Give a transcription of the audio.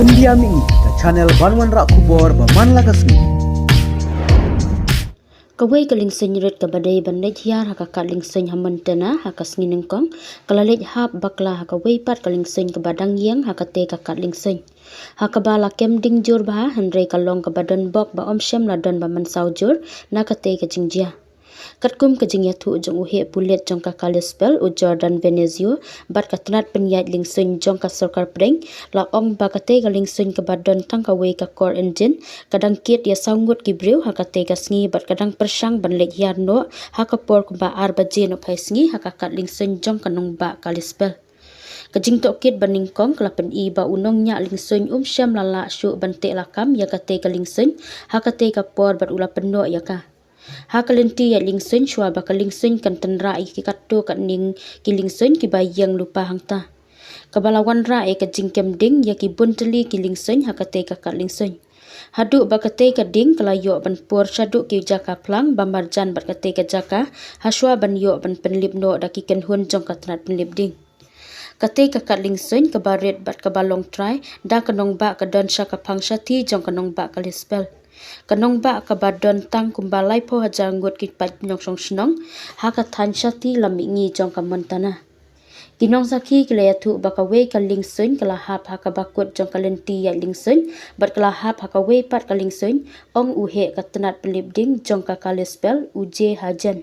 India Mi ke channel Banwan Rak Kubor Baman Lagasni. Kawai kaling senyirat ke badai bandai hiar haka kaling sen hamantana haka sengin kong kalalit hap bakla haka weipat kaling sen ke badang yang haka te ka kaling sen haka bala kem ding jur bah handrai kalong ke badan bok ba om syam ladan ba man saujur na ka te ka jingjia katkum ke jingya thu jong uhe bulet jong ka kalispel u Jordan Venezio bat ka tnat penyat ling sen jong ka sarkar preng la ong ba ka te ka ling sen ke badan tang ka wei ka core engine kadang kit ya saungut ki brew haka te ka sngi bat kadang persang ban lek yar no haka por ba ar ba je no phai sngi haka kat ling sen jong ka nong ba kalispel kajing tok kit baning kong kelapen i ba unong nya ling sen syam lala syu bante lakam ya ka te ka ling sen haka te ka por bat ula peno ya ka hakalenti ya ling sen shwa ba ka ling sen kan tan ra i ki katto kan ning ki ling sen ki ba yang lupa hangta kabalawan ra e ka jingkem ding ya ki bunteli ki ling sen hakate ka ling sen hadu ba kate ka ding kala yo ban por shadu ki jaka plang ba marjan ba kate ka jaka haswa ban yo ban penlip no da ki ken hun jong ka tnat penlip ding kate ka ling sen ka baret bat ka balong try da kanong ba ka don sha ka phangsha thi jong kanong ba ka lispel kanong ba ka badon tang kumbalai po hajangut ki pat nyong song snong haka than shati lami ngi jong ka montana kinong sakhi kle thu ba ka we ka ling sen kala hap haka bakut jong ka lenti ya ling sen bat kala hap haka we pat ka ling sen ong u he ka tnat pelip ding jong ka kalispel uje hajan